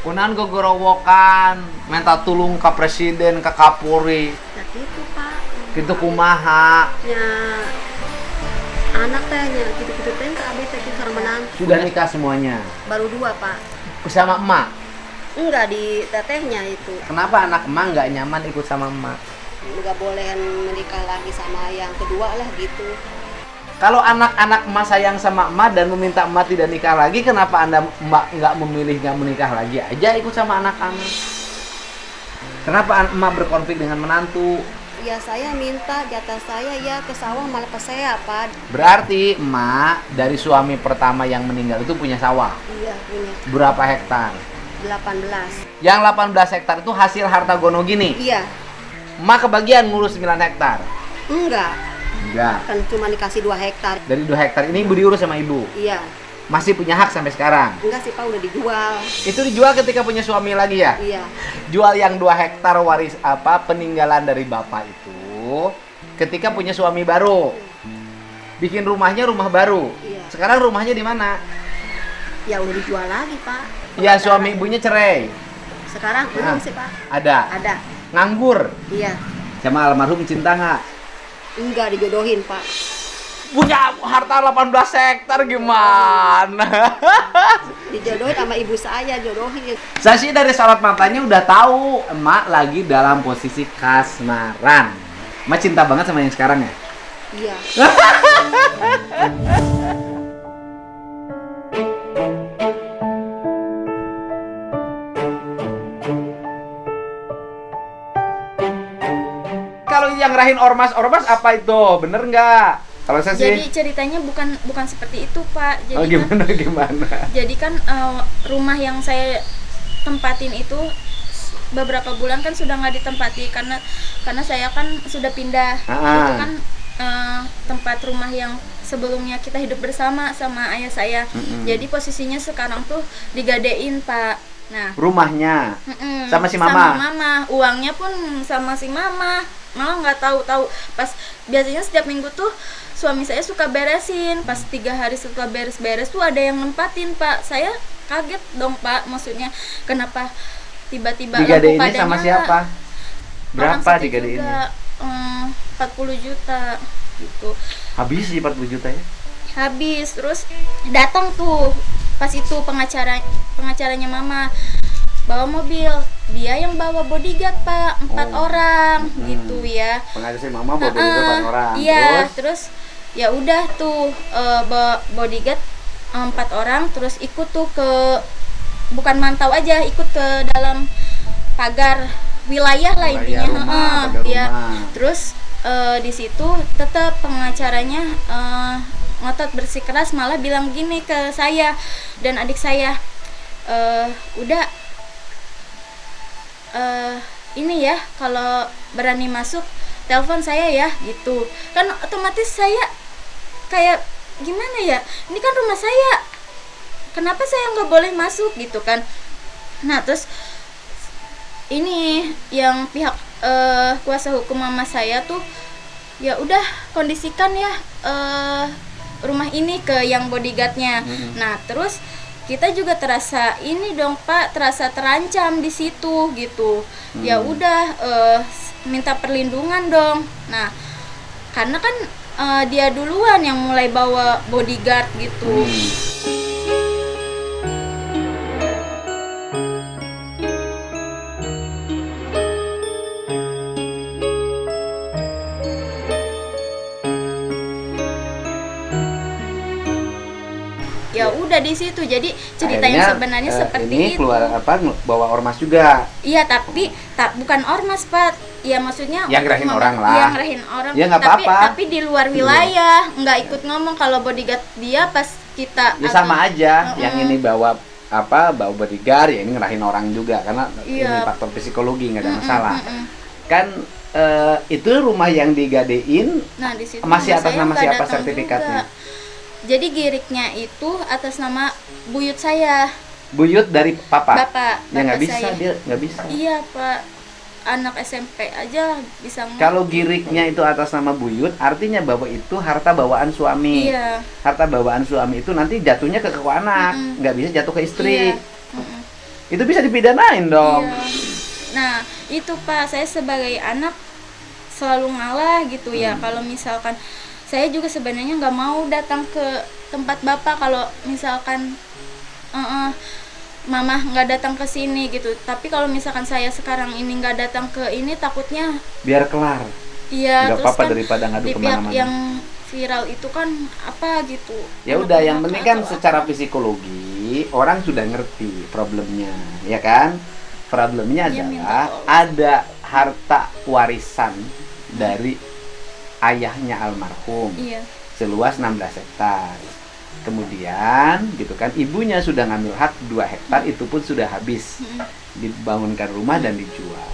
Kunaon gogorowokan, minta tulung ke presiden, ke Kapolri. Ya gitu Pak. Gitu kumaha. Ya anak tehnya gitu-gitu teh ke abis teh sareng menantu. Sudah nikah semuanya. Baru 2 Pak. Sama emak. Enggak di tetehnya itu. Kenapa anak emak nggak nyaman ikut sama emak? Enggak boleh menikah lagi sama yang kedua lah gitu. Kalau anak-anak emak sayang sama emak dan meminta emak tidak nikah lagi, kenapa anda emak nggak memilih nggak menikah lagi aja ikut sama anak-anak? Kenapa emak berkonflik dengan menantu? Ya saya minta jatah saya ya ke sawah malah ke saya Pak. Berarti emak dari suami pertama yang meninggal itu punya sawah. Iya punya Berapa hektar? 18. Yang 18 hektar itu hasil harta gono gini. Iya. Emak kebagian ngurus 9 hektar. Enggak. Enggak. Kan cuma dikasih 2 hektar. Dari 2 hektar ini ibu diurus sama ibu. Iya. Masih punya hak sampai sekarang. Enggak sih Pak udah dijual. Itu dijual ketika punya suami lagi ya? Iya. Jual yang 2 hektar waris peninggalan dari bapak itu ketika punya suami baru. Bikin rumahnya rumah baru. Iya. Sekarang rumahnya di mana? Ya udah dijual lagi Pak. Ya suami ibunya cerai. Sekarang belum sih Pak. Ada. Ada. Nganggur. Iya. Sama almarhum cinta nggak? Enggak dijodohin Pak. Punya harta 18 hektar gimana? Dijodohin sama ibu saya jodohin. Saya sih dari sorot matanya udah tahu emak lagi dalam posisi kasmaran. Emak cinta banget sama yang sekarang ya? Iya. Kalau yang ngerahin ormas apa itu? Bener nggak? Kalau saya Jadi sih. ceritanya bukan seperti itu Pak. Jadi Oh gimana? Jadi kan rumah yang saya tempatin itu beberapa bulan kan sudah nggak ditempati karena saya kan sudah pindah. Itu kan tempat rumah yang sebelumnya kita hidup bersama sama ayah saya. Jadi posisinya sekarang tuh digadein Pak. Nah, Rumahnya sama si sama mama. mama, uangnya pun sama si mama. Malah nggak tahu pas biasanya setiap minggu tuh suami saya suka beresin. Pas 3 hari setelah beres-beres tuh ada yang nempatin Pak. Saya kaget dong Pak, maksudnya kenapa tiba-tiba lampu Digadeinnya padanya sama siapa? orang Berapa situ digadeinnya? juga, 40 juta gitu. Habis sih 40 juta ya? Habis terus datang tuh pas itu pengacaranya mama bawa mobil, dia yang bawa bodyguard Pak, 4 orang gitu ya. Pengacara si mama bawa bodyguard 4 orang. Iya, terus ya udah tuh bodyguard 4 orang terus ikut tuh ke, bukan mantau aja, ikut ke dalam pagar wilayah lah intinya. Pagar Ya. rumah. Terus di situ tetap pengacaranya ngotot bersikeras, malah bilang gini ke saya dan adik saya, udah ini ya, kalau berani masuk telepon saya ya gitu. Kan otomatis saya kayak gimana ya, ini kan rumah saya, kenapa saya nggak boleh masuk gitu kan. Nah terus ini yang pihak kuasa hukum mama saya tuh ya udah kondisikan ya rumah ini ke yang bodyguardnya. Nah terus kita juga terasa ini dong Pak, terasa terancam di situ gitu. Ya udah minta perlindungan dong. Nah karena kan dia duluan yang mulai bawa bodyguard gitu. Ya udah di situ. Jadi cerita yang Akhirnya, sebenarnya seperti ini itu. keluar bawa ormas juga. Iya, tapi bukan ormas, Pak. Ya maksudnya Yang ngerahin orang lah. Yang ngerahin orang. Ya, nggak tapi apa-apa. tapi di luar wilayah, nggak ikut ngomong kalau bodyguard dia pas kita Ya sama aja. Yang ini bawa bodyguard, ya ini ngerahin orang juga karena ini faktor psikologi, nggak ada masalah. Kan itu rumah yang digadein. Nah, di situ masih atas saya nama nggak siapa datang sertifikatnya? juga. Jadi giriknya itu atas nama buyut saya. Buyut dari papa? Bapak Ya nggak bisa, saya. dia nggak bisa. Iya Pak, anak SMP aja bisa ngomong. Kalau giriknya itu atas nama buyut, artinya bahwa itu harta bawaan suami. Iya. Harta bawaan suami itu nanti jatuhnya ke anak, nggak bisa jatuh ke istri. Iya. Itu bisa dipidanain dong. Iya. Nah, itu Pak, saya sebagai anak selalu ngalah gitu ya. Kalau misalkan saya juga sebenarnya nggak mau datang ke tempat Bapak kalau misalkan Mama nggak datang ke sini gitu. Tapi kalau misalkan saya sekarang ini nggak datang ke ini, takutnya Biar kelar. iya, Nggak terus apa-apa kan daripada ngadu di pihak kemana-mana. yang viral itu kan apa gitu. Ya udah, yang Anak-anak penting kan atau secara psikologi orang sudah ngerti problemnya, ya kan? Problemnya Dia minta adalah tolong. ada harta warisan dari ayahnya almarhum Iya. seluas 16 hektar. Kemudian gitu kan, ibunya sudah ngambil hak 2 hektar, itu pun sudah habis. Dibangunkan rumah dan dijual.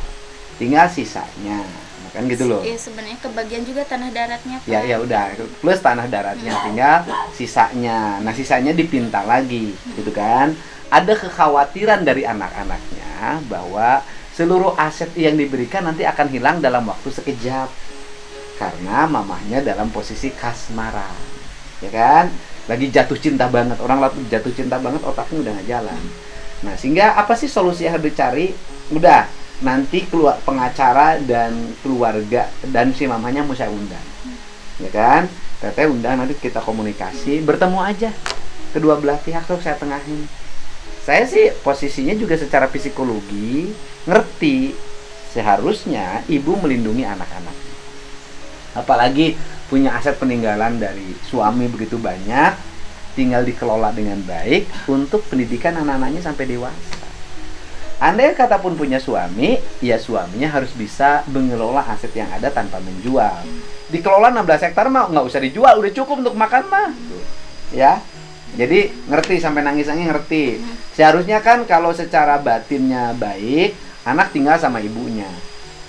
Tinggal sisanya. Nah, kan gitu loh. Iya, sebenarnya kebagian juga tanah daratnya Pak. Ya udah, plus tanah daratnya, tinggal sisanya. Nah, sisanya dipinta lagi gitu kan. Ada kekhawatiran dari anak-anaknya bahwa seluruh aset yang diberikan nanti akan hilang dalam waktu sekejap karena mamahnya dalam posisi kasmaran, ya kan, lagi jatuh cinta banget. Orang jatuh cinta banget, otaknya udah nggak jalan. Nah, sehingga apa sih solusi yang harus dicari? Udah, nanti keluar pengacara dan keluarga dan si mamanya mau saya undang, ya kan? Teteh undang, nanti kita komunikasi, bertemu aja kedua belah pihak, terus saya tengahin. Saya sih posisinya juga secara psikologi ngerti, seharusnya ibu melindungi anak-anak. Apalagi punya aset peninggalan dari suami begitu banyak, tinggal dikelola dengan baik untuk pendidikan anak-anaknya sampai dewasa. Andai kata pun punya suami, ya suaminya harus bisa mengelola aset yang ada tanpa menjual. Dikelola 16 hektar mah nggak usah dijual, udah cukup untuk makan mah. Ya. Jadi ngerti, sampai nangis-nangis ngerti. Seharusnya kan kalau secara batinnya baik, anak tinggal sama ibunya.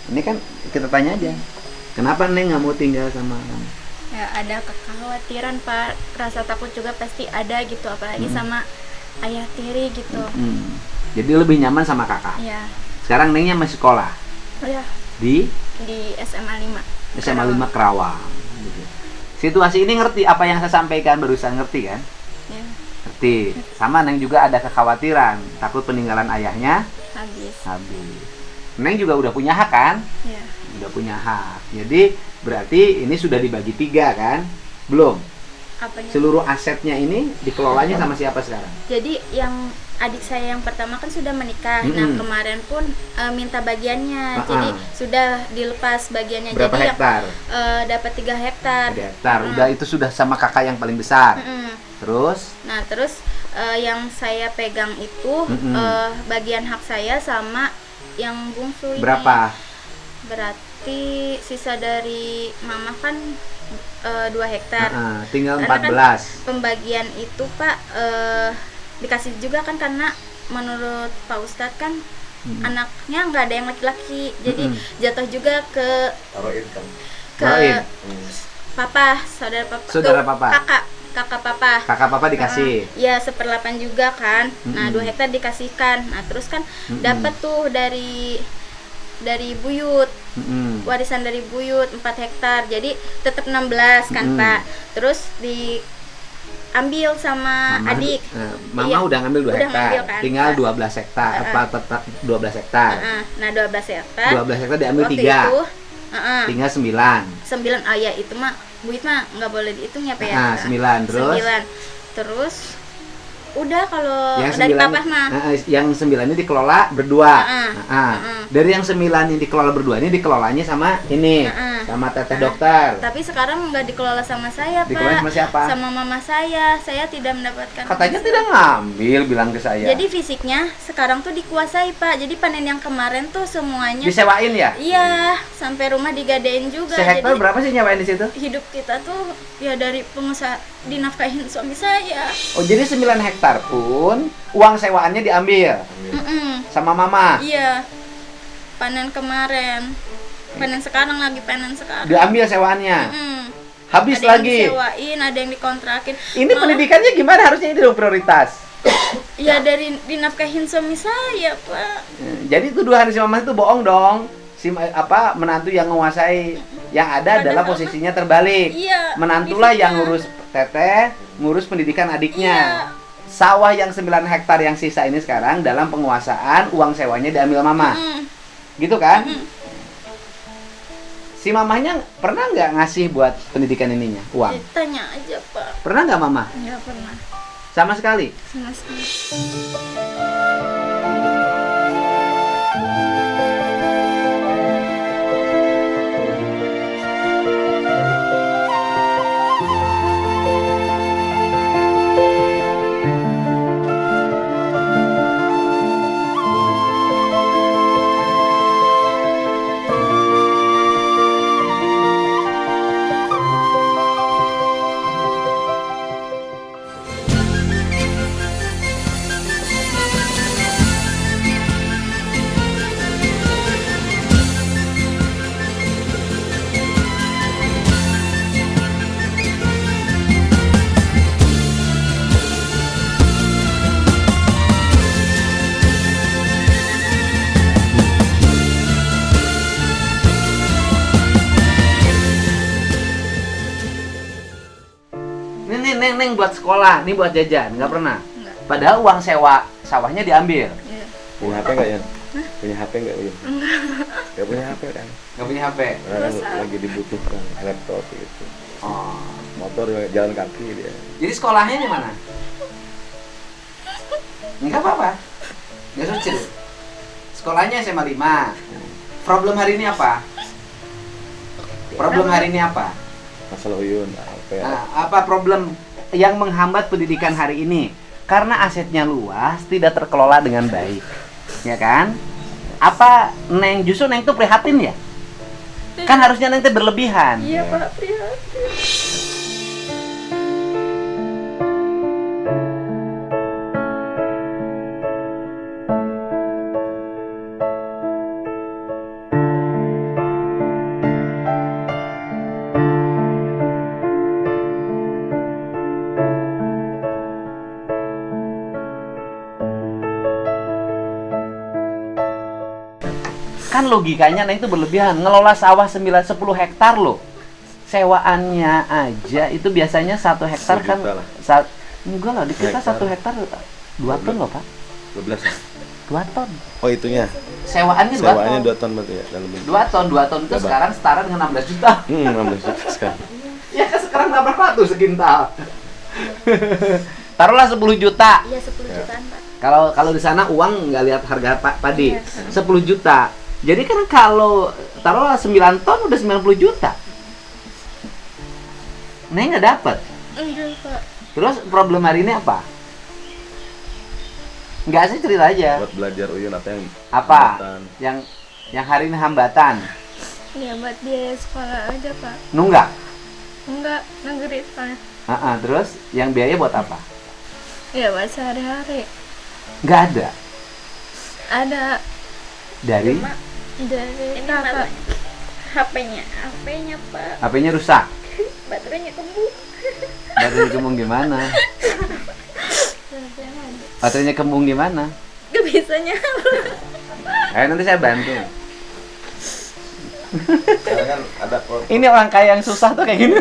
Ini kan kita tanya aja, kenapa Neng nggak mau tinggal sama kamu? Ya, ada kekhawatiran Pak, rasa takut juga pasti ada gitu, apalagi sama ayah tiri gitu. Jadi lebih nyaman sama kakak. Iya. Sekarang Nengnya masih sekolah Ya, di di SMA 5. SMA 5 Kerawang. Gitu. Situasi ini ngerti apa yang saya sampaikan barusan, ngerti kan? Ya, Ngerti. Sama Neng juga ada kekhawatiran, takut peninggalan ayahnya habis. habis. Neng juga udah punya hak kan? Ya. Udah punya hak. Jadi berarti ini sudah dibagi 3 kan? Belum. Apanya? Seluruh asetnya ini dikelolanya sama siapa sekarang? Jadi yang adik saya yang pertama kan sudah menikah. Nah, kemarin pun minta bagiannya. Jadi sudah dilepas bagiannya. Berapa jadi hektar? yang dapat 3 hektar. 3 hektar. Udah, itu sudah sama kakak yang paling besar. Terus? Nah, terus yang saya pegang itu bagian hak saya sama yang bungsu ini. Berapa? Berarti sisa dari mama kan 2 hektar. Tinggal Karena 14. kan pembagian itu Pak dikasih juga kan, karena menurut Pak Ustadz kan anaknya nggak ada yang laki-laki, jadi jatuh juga ke Taruhin. papa, saudara papa, Saudara ke papa. kakak papa. Kakak papa dikasih. Ya 1/8 juga kan. Nah 2 hektar dikasihkan. Nah terus kan dapat tuh dari buyut, warisan dari buyut 4 hektar, jadi tetap 16 kan Pak. Terus diambil sama Mama, adik. Mama Iya, udah ngambil 2 udah hektar, ngambil kan, tinggal Pak. 12 hektar, tetap 12 hektar. Nah 12 hektar. 12 hektar diambil Waktu 3. itu, Tinggal 9. 9. Oh ya itu mah buyut mah nggak boleh dihitung ya Pak ya. 9 terus. 9. Terus udah kalau Yang dari 9, papa mah yang 9 ini dikelola berdua. Heeh. Dari yang 9 ini dikelola berdua, ini dikelolanya sama ini, sama teteh dokter. tapi sekarang nggak dikelola sama saya Dikelola Pak, sama siapa? sama mama saya tidak mendapatkan Katanya hasil. tidak ngambil, bilang ke saya. Jadi fisiknya sekarang tuh dikuasai Pak, jadi panen yang kemarin tuh semuanya disewain ya? iya, sampai rumah digadein juga. Sehektar Jadi berapa sih nyewain di situ? hidup kita tuh ya dari pengusaha, dinafkahin suami saya. Oh, jadi 9 hektar pun uang sewaannya diambil sama mama. Iya, panen kemarin, panen sekarang lagi panen sekarang. Diambil sewaannya. Habis Ada lagi. yang disewain, ada yang dikontrakin. Ini Malah, pendidikannya gimana? Harusnya ini dong prioritas. ya dari dinafkahin suami saya Pak. Jadi tuduhan si mama itu bohong dong. Si menantu yang menguasai, yang ada adalah posisinya terbalik. Iya, Menantulah yang difitnah. ngurus teteh, ngurus pendidikan adiknya. Iya. sawah yang 9 hektar yang sisa ini sekarang dalam penguasaan, uang sewanya diambil mama. Gitu kan? Si mamahnya pernah nggak ngasih buat pendidikan ininya uang? Tanya aja Pak. Pernah nggak mama? Nggak pernah Sama sekali? sama sekali. Neng buat sekolah, nih buat jajan, nggak pernah. Enggak. Padahal uang sewa sawahnya diambil. Iya. Punya HP nggak ya? Punya HP nggak Uyun? Nggak punya HP kan? Nggak punya HP. Karena Terus, lagi dibutuhkan laptop gitu. Oh. Motor jalan kaki dia. Jadi sekolahnya di mana? Nggak apa-apa. Nggak lucu. Sekolahnya SMA 5. Problem hari ini apa? Problem hari ini apa? Masalah Uyun, HP. Nah, apa problem yang menghambat pendidikan hari ini? Karena asetnya luas, tidak terkelola dengan baik. Ya kan? Apa Neng, justru Neng tuh prihatin ya? Kan harusnya Neng tuh berlebihan. Iya Pak, prihatin. Kan logikanya Neng itu berlebihan. Ngelola sawah 9-10 hektar loh. Sewaannya aja itu biasanya 1 hektar 1 kan juta lah. enggak lah, di kita Hektar. 1 hektar 2 ton loh Pak. 12 ya? 2 ton. Oh itunya. Sewaannya 2 Sewaannya ton. 2 ton berarti ya dalam bentuk. 2 ton itu Berapa? sekarang setara dengan 16 juta. 16 juta sekarang. Ya kan sekarang berapa tuh sekintal? Taruhlah 10 juta. Iya 10 jutaan Pak. Kalau di sana uang nggak lihat harga padi. Iya. 10 juta. Jadi kan kalau taruhlah 9 ton udah 90 juta. Neng nggak dapat. Enggak Pak. Terus problem hari ini apa? Nggak sih, cerita aja. Buat belajar Uyun apa yang Apa? hambatan. Yang hari ini hambatan? Iya buat biaya sekolah aja Pak. Nunggak? Enggak, negeri soalnya. Terus yang biaya buat apa? Iya buat sehari-hari. Nggak ada. Ada Dari dari kakak. HP-nya Pak. HP-nya rusak. Baterainya kembung. Baterainya kembung gimana? Baterainya kembung gimana? Gak bisa nyala. Nanti saya bantu. Sekarang kan ada Ini orang kaya yang susah tuh kayak gini.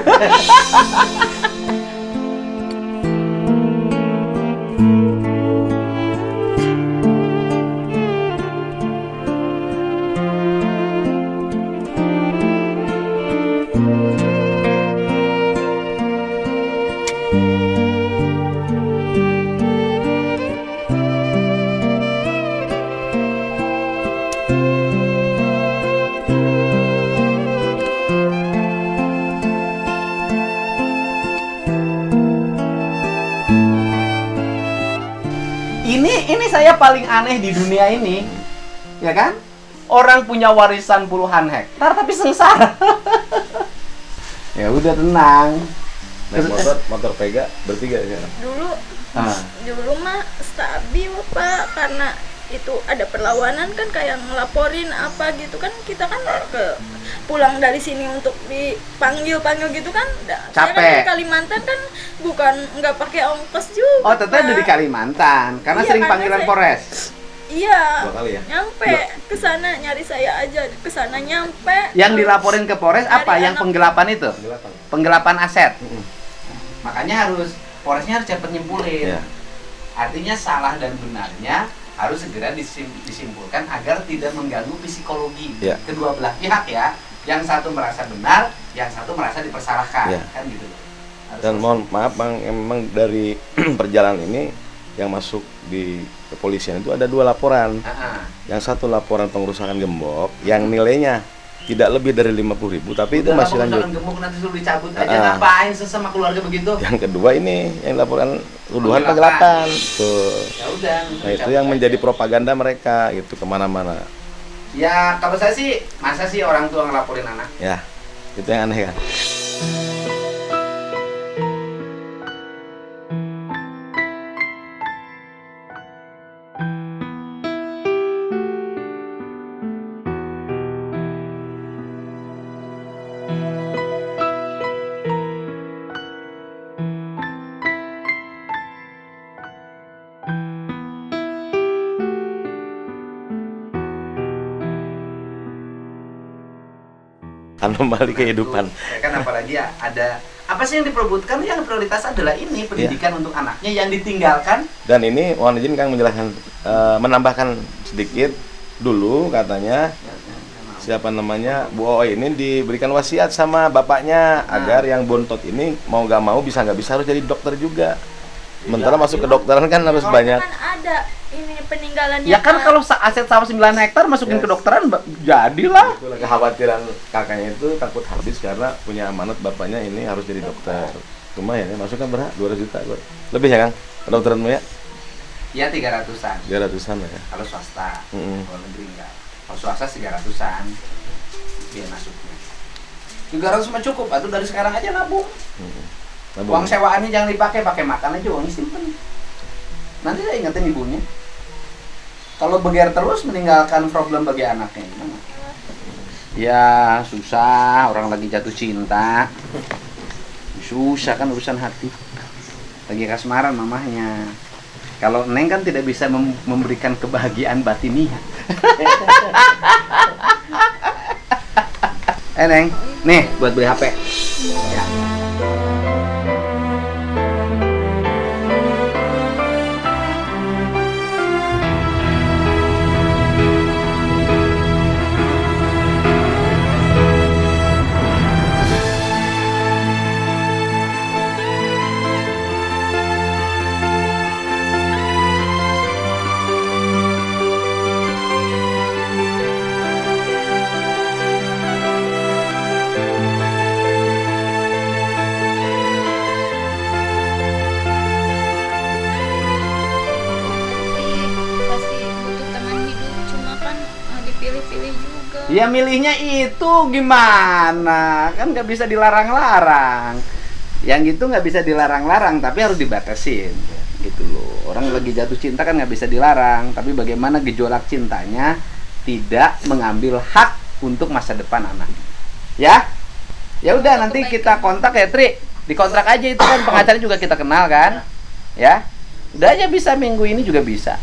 Ini saya paling aneh di dunia ini, ya kan? Orang punya warisan puluhan hektar tapi sengsara. Ya udah, tenang. naik motor Vega bertiga ya. Dulu mah stabil Pak, karena itu ada perlawanan kan, kayak ngelaporin apa gitu kan, kita kan ke pulang dari sini untuk dipanggil gitu kan. Saya kan Capek. di Kalimantan kan bukan nggak pakai ongkos juga. Oh, teteh udah di Kalimantan karena Iya, sering karena panggilan saya- Polres. Iya. 2 kali ya? Nyampe ke sana, nyari saya aja ke sana nyampe. Yang dilaporin ke Polres apa? Dari Yang anak- penggelapan itu? Penggelapan. Penggelapan aset. Mm-mm. Makanya Polresnya harus cepat nyimpulin. Iya. Artinya salah dan benarnya harus segera disimpulkan agar tidak mengganggu psikologi kedua belah pihak ya. Yang satu merasa benar, yang satu merasa dipersalahkan, kan gitu. Dan mohon maaf Bang, memang dari perjalanan ini yang masuk di kepolisian itu ada 2 laporan. Yang satu laporan pengrusakan gembok yang nilainya tidak lebih dari 50.000, tapi itu masih lanjut. Gembok nanti suruh dicabut aja, ngapain sesama keluarga begitu? Yang kedua ini yang laporan tuduhan penggelapan. Tuh. Ya udah. Nah itu yang menjadi propaganda mereka gitu kemana-mana. Ya kalau saya sih, masa sih orang tua ngelaporin anak? Ya, itu yang aneh kan. Anomali kehidupan. Kan apalagi ya ada apa sih yang diperebutkan? Yang prioritas adalah ini pendidikan untuk anaknya yang ditinggalkan. Dan ini mohon izin Kang menjelaskan, menambahkan sedikit dulu katanya siapa namanya Bu Ooi ini diberikan wasiat sama bapaknya agar yang bontot ini mau gak mau bisa nggak bisa harus jadi dokter juga. Sementara masuk ke dokteran kan harus banyak. Kan ada ini peninggalannya. Ya kan kalau aset sawah 9 hektar masukin ke dokteran jadilah. Itulah kekhawatiran kakaknya itu takut habis karena punya amanat bapaknya ini harus jadi dokter. Cuma ya masukkan berapa? 200 juta. Lebih ya Kang? Kedokteranmu ya? Ya 300-an. 300-an ya. Kalau swasta. Kalau negeri enggak. Kalau swasta 300-an. Biar masuknya. 300 mah cukup, atau dari sekarang aja nabung. Uang sewaannya jangan dipakai, pakai makan aja, uangnya simpen. Nanti saya ingetin ibunya. Kalau beger terus meninggalkan problem bagi anaknya gimana? Ya susah, orang lagi jatuh cinta. Susah kan urusan hati. Lagi kasmaran mamahnya. Kalau Neng kan tidak bisa memberikan kebahagiaan batiniah. Neng, nih buat beli HP. Ya. Ya milihnya itu gimana? Kan nggak bisa dilarang-larang. Yang gitu nggak bisa dilarang-larang, tapi harus dibatasin. Gitu loh. Orang lagi jatuh cinta kan nggak bisa dilarang. Tapi bagaimana gejolak cintanya tidak mengambil hak untuk masa depan anak. Ya? Ya udah nanti kita kontak ya Tri. Dikontrak aja itu kan pengacara juga kita kenal kan? Ya? Udah aja bisa minggu ini juga bisa.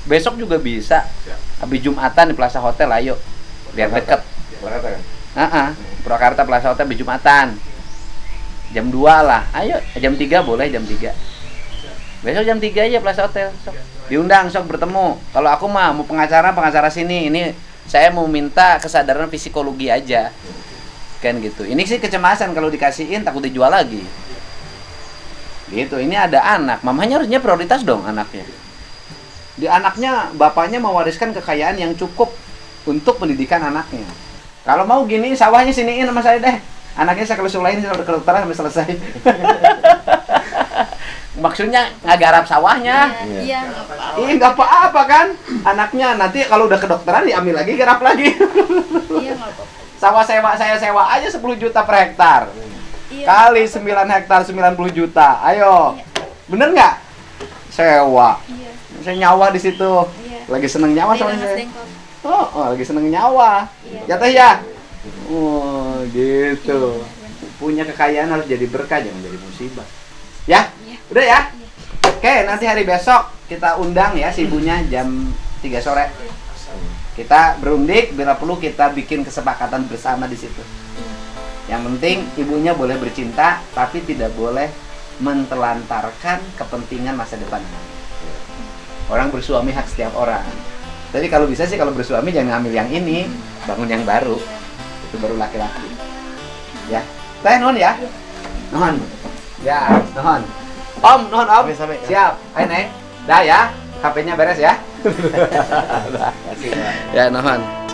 Besok juga bisa. Habis Jumatan di Plaza Hotel ayo. Biar deket. Purwakarta kan? Purwakarta Plaza Hotel di Jumatan. Jam 2 lah. Ayo, jam 3 boleh, jam 3. Besok jam 3 aja Plaza Hotel. Sok. Diundang, sok bertemu. Kalau aku mah mau pengacara sini. Ini saya mau minta kesadaran psikologi aja. Kan gitu. Ini sih kecemasan kalau dikasihin takut dijual lagi. Gitu. Ini ada anak. Mamanya harusnya prioritas dong anaknya. Di anaknya, bapaknya mewariskan kekayaan yang cukup untuk pendidikan anaknya. Kalau mau gini, sawahnya siniin sama saya deh. Anaknya saya kelusulain sampai kedokteran sampai selesai. Maksudnya ngagarap sawahnya. Iya, nggak apa-apa. Iya, nggak apa-apa kan. Anaknya nanti kalau udah kedokteran diambil lagi, garap lagi. Iya, nggak apa-apa. Sawah saya sewa aja 10 juta per hektar. Iya. Kali 9 hektar 90 juta. Ayo. Iya. Bener nggak? Sewa. Iya. Saya nyawa di situ. Iya. Lagi seneng nyawa sama Mas saya. Dengkol. Oh, lagi seneng nyawa. Iya. Ya teh ya. Oh, gitu. Iya, Punya kekayaan harus jadi berkah, jangan jadi musibah. Ya? Iya. Udah ya? Iya. Oke, nanti hari besok kita undang ya si ibunya jam 3 sore. Kita berunding, bila perlu kita bikin kesepakatan bersama di situ. Yang penting ibunya boleh bercinta, tapi tidak boleh mentelantarkan kepentingan masa depan. Orang bersuami hak setiap orang. Jadi kalau bisa sih kalau bersuami jangan ngambil yang ini, bangun yang baru. Itu baru laki-laki. Ya. Teh nuhun ya. Nuhun. Ya, nuhun. Om, nuhun Om. Sami-sami. Siap. Ayo Neng. Dah ya. HP-nya beres ya. Ya, nuhun.